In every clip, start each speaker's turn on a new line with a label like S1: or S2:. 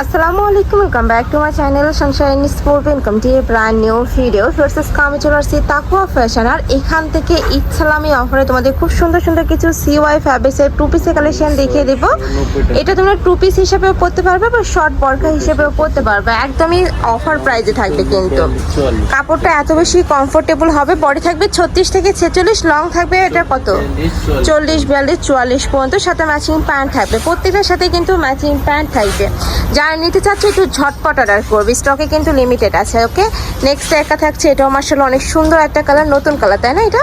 S1: আসসালামু আলাইকুম, welcome back to my channel Sunshine sport. Welcome to A brand new video. Versus কামে চলে আসছি তাকুয়া ফ্যাশন। আর এখান থেকে ঈদ সালামি অফারে তোমাদের খুব সুন্দর সুন্দর কিছু সিওয়াই ফ্যাব্রিক্সের টু পিসের কালেকশন দেখিয়ে দেবো। এটা তোমরা টু পিস হিসেবেও পরতে পারবে বা শর্ট বরখা হিসেবেও পরতে পারবে, একদমই অফার প্রাইসে থাকবে। কিন্তু কাপড়টা এত বেশি কমফোর্টেবল হবে। বডি থাকবে 36 থেকে 46, লং থাকবে এটা কত 40, 42, 44 পর্যন্ত। সাথে ম্যাচিং প্যান্ট থাকবে, প্রত্যেকটার সাথে কিন্তু ম্যাচিং প্যান্ট থাকবে। যারা নিতে চাচ্ছে একটু ঝটপট অর্ডার করবে, স্টকে কিন্তু লিমিটেড আছে। ওকে, নেক্সট একটা থাকছে, এটাও মার্শাল অনেক সুন্দর একটা কালার, নতুন কালার তাই না? এটা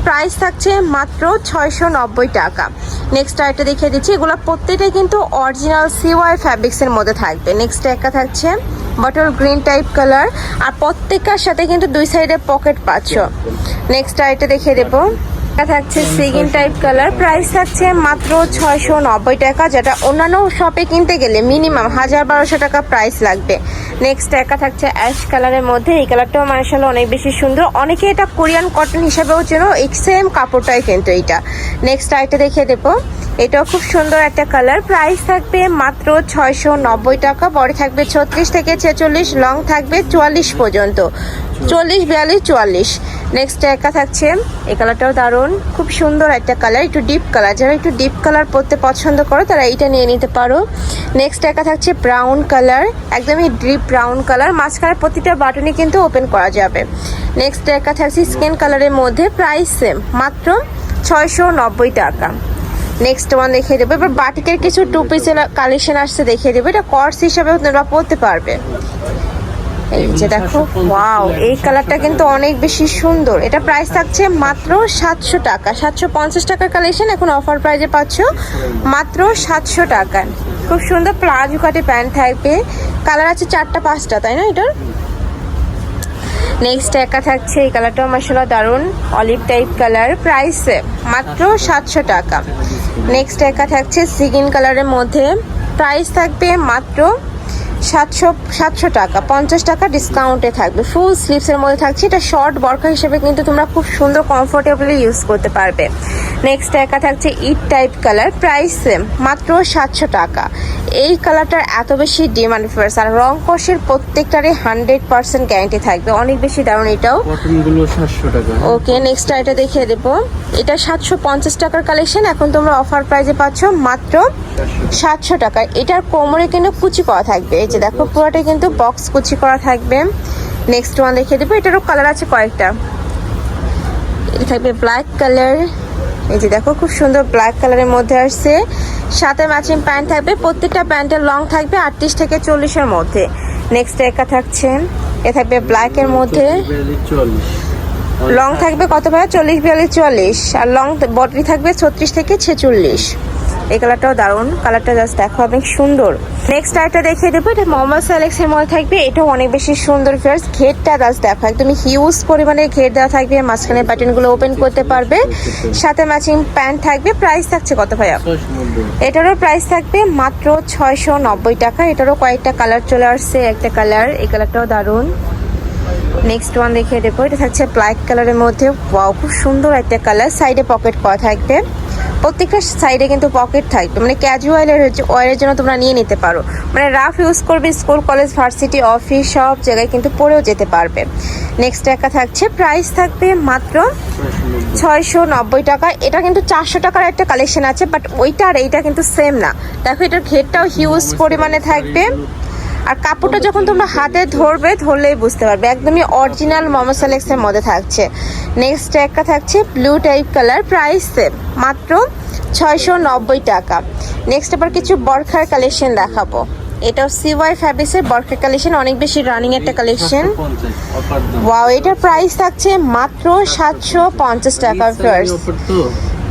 S1: প্রাইস থাকছে মাত্র 690 টাকা। নেক্সট আরেকটা দেখিয়ে দিচ্ছি, এগুলো প্রত্যেকটাই কিন্তু অরিজিনাল সিওয়াই ফ্যাব্রিক্সের মধ্যে থাকবে। নেক্সট একটা থাকছে বটল গ্রিন টাইপ কালার, আর প্রত্যেকটার সাথে কিন্তু দুই সাইডে পকেট পাচ্ছ। নেক্সট আরেকটা দেখিয়ে দেবো, থাকছে সিগিন টাইপ কালার, প্রাইস থাকছে মাত্র 690 টাকা, যেটা অন্যান্য শপে কিনতে গেলে মিনিমাম 1000-1200 টাকা প্রাইস লাগবে। নেক্সট একটা থাকছে অ্যাশ কালারের মধ্যে, এই কালারটাও মার্শাল অনেক বেশি সুন্দর। অনেকে এটা কোরিয়ান কটন হিসাবেও চেনো, এই সেম কাপড়টাই কিন্তু এইটা। নেক্সট আইটা দেখিয়ে দেবো, এটাও খুব সুন্দর একটা কালার, প্রাইস থাকবে মাত্র 690 টাকা। বডি থাকবে 36 থেকে 46, লং থাকবে 44 পর্যন্ত, 40, 42, 44। নেক্সট একটা থাকছে, এই কালারটাও দারুণ, খুব সুন্দর একটা কালার, একটু ডিপ কালার। যারা একটু ডিপ কালার পরতে পছন্দ করো তারা এইটা নিয়ে নিতে পারো। নেক্সট একটা থাকছে ব্রাউন কালার, একদমই ডিপ ব্রাউন কালার, মাঝখানে প্রতিটা বাটনই কিন্তু ওপেন করা যাবে। নেক্সট একটা থাকছে স্কিন কালারের মধ্যে, প্রাইস সেম মাত্র 690 টাকা। নেক্সট ওয়ান দেখিয়ে দেবো, এবার বাটিকের কিছু টু পিসের কালেকশন আসছে দেখিয়ে দেবো। এটা কর্স হিসাবে তোমরা পরতে পারবে। এই যে দেখো, ওয়াও, এই কালারটা কিন্তু অনেক বেশি সুন্দর। এটা প্রাইস থাকছে মাত্র 700 টাকা। 750 টাকার কালেকশন এখন অফার প্রাইসে পাচ্ছ মাত্র 700 টাকা। খুব সুন্দর প্লাজো কাটে প্যান্ট থাকবে, কালার আছে 4টা-5টা তাই না এটার? নেক্সট একটা থাকছে, এই কালারটাও মাশাআল্লাহ দারুন, অলিভ টাইপ কালার, প্রাইস মাত্র 700 টাকা। নেক্সট একটা থাকছে সিগিন কালারের মধ্যে, প্রাইস থাকবে মাত্র 700 টাকা, 50 টাকা ডিসকাউন্টে থাকবে। ফুল স্লিভসের মধ্যে থাকছে, এটা শর্ট বরখা হিসেবে কিন্তু তোমরা খুব সুন্দর কমফোর্টেবলি ইউজ করতে পারবে। নেক্সট একা থাকছে ইট টাইপ কালার, প্রাইস মাত্র 700 টাকা। এই কালারটার এত বেশি ডিমান্ড ফেয়ার্স, আর রং কষের প্রত্যেকটারই 100% গ্যারান্টি থাকবে, অনেক বেশি দারুণ। এটাও
S2: কটনগুলো 700 টাকা।
S1: ওকে, নেক্সট এটা দেখিয়ে দেবো, এটা 750 টাকার কালেকশন, এখন তোমরা অফার প্রাইসে পাচ্ছ মাত্র 700 টাকা। এটার কোমরে কিন্তু কুচি করা থাকবে, এই যে দেখো পুরোটা কিন্তু বক্স কুচি করা থাকবে। নেক্সট ওয়ান দেখিয়ে দেবো, এটারও কালার আছে কয়েকটা। এটা থাকবে ব্ল্যাক কালার, এই যে দেখো খুব সুন্দর ব্ল্যাক কালারের মধ্যে আসছে, সাথে ম্যাচিং প্যান্ট থাকবে। প্রত্যেকটা প্যান্টের লং থাকবে 38 থেকে 40-এর মধ্যে। নেক্সট একা থাকছে, এ থাকবে ব্ল্যাকের মধ্যে, লং থাকবে কত ভাই? 40, 42, 44, আর লং বডি থাকবে 36 থেকে 46। এই কালারটাও দারুণ, কালারটা জাস্ট দেখো অনেক সুন্দর। নেক্সট আরেকটা দেখিয়ে দেবো, এটা মোহাম্মদ সেলেক্সের মধ্যে থাকবে, এটাও অনেক বেশি সুন্দর ফিয়ার্স। ঘেরটা জাস্ট দেখো, একদমই হিউজ পরিমাণে ঘের দেওয়া থাকবে, মাঝখানে বাটনগুলো ওপেন করতে পারবে, সাথে ম্যাচিং প্যান্ট থাকবে। প্রাইস থাকছে কত ভাইয়া? এটারও প্রাইস থাকবে মাত্র 690 টাকা। এটারও কয়েকটা কালার চলে আসছে, একটা কালার, এই কালারটাও দারুণ। নেক্সট ওয়ান দেখিয়ে দেবো, এটা থাকছে ব্ল্যাক কালারের মধ্যে, ওয়াও খুব সুন্দর একটা কালার, সাইডে পকেট করা থাকবে, প্রত্যেকটা সাইডে কিন্তু পকেট থাকবে, মানে ক্যাজুয়ালের ওয়ারের জন্য তোমরা নিয়ে নিতে পারো, মানে রাফ ইউজ করবে, স্কুল কলেজ ভার্সিটি অফিস সব জায়গায় কিন্তু পরেও যেতে পারবে। নেক্সট একটা থাকছে, প্রাইস থাকবে মাত্র 690 টাকা। এটা কিন্তু 400 টাকার একটা কালেকশন আছে, বাট ওইটা আর এইটা কিন্তু সেম না। দেখো এটার ঘেরটাও হিউজ পরিমাণে থাকবে, আর কাপড়টা যখন তোমরা হাতে ধরলেই বুঝতে পারবে, একদমই অরিজিনাল মোহাম্মদ সেলেক্সের মধ্যে থাকছে। নেক্সট একটা থাকছে ব্লু টাইপ কালার, প্রাইস মাত্র 690 টাকা। নেক্সট আবার কিছু বরখার কালেকশন দেখাবো, এটাও সিওয়াই ফ্যাব্রিক্সের বরখার কালেকশন, অনেক বেশি রানিং একটা কালেকশন। ওয়াও, এটার প্রাইস থাকছে মাত্র 750 টাকা ফার্স্ট।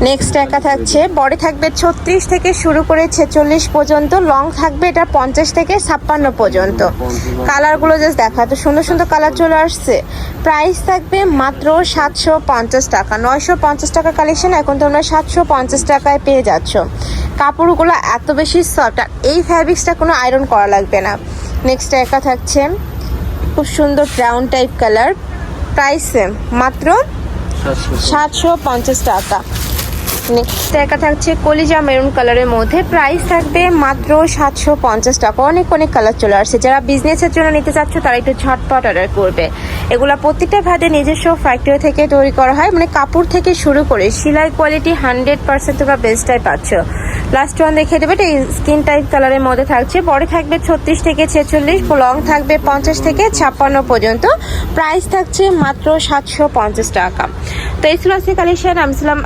S1: নেক্সট একা থাকছে, বডি থাকবে 36 থেকে শুরু করে 46 পর্যন্ত, লং থাকবে এটা 50 থেকে 56 পর্যন্ত। কালারগুলো জাস্ট দেখা, তো সুন্দর সুন্দর কালার চলে আসছে। প্রাইস থাকবে মাত্র 750 টাকা। 950 টাকা কালেকশন এখন তোমরা 750 টাকায় পেয়ে যাচ্ছ। কাপড়গুলো এত বেশি সফট, আর এই ফ্যাব্রিক্সটা কোনো আয়রন করা লাগবে না। নেক্সট একা থাকছে খুব সুন্দর ব্রাউন টাইপ কালার, প্রাইস মাত্র 750 টাকা। নেক্সট একটা থাকছে কলিজা মেরুন কালারের মধ্যে, প্রাইস থাকবে মাত্র 750 টাকা। অনেক অনেক কালার চলে আসছে, যারা বিজনেসের জন্য নিতে চাচ্ছ তারা একটু ঝটপট অর্ডার করবে। এগুলা প্রত্যেকটা ভাদে নিজস্ব ফ্যাক্টরি থেকে তৈরি করা হয়, মানে কাপড় থেকে শুরু করে সেলাই কোয়ালিটি 100% তোমরা বেস্টটাই পাচ্ছ। লাস্ট ওয়ান দেখে দেবে, এটা স্কিন টাইপ কালারের মধ্যে থাকছে, বড় থাকবে 36 থেকে 46, লং থাকবে 50 থেকে 56 পর্যন্ত। প্রাইস থাকছে মাত্র 750 টাকা। তো এই ছিল আজকে কালেকশন। আমি ছিলাম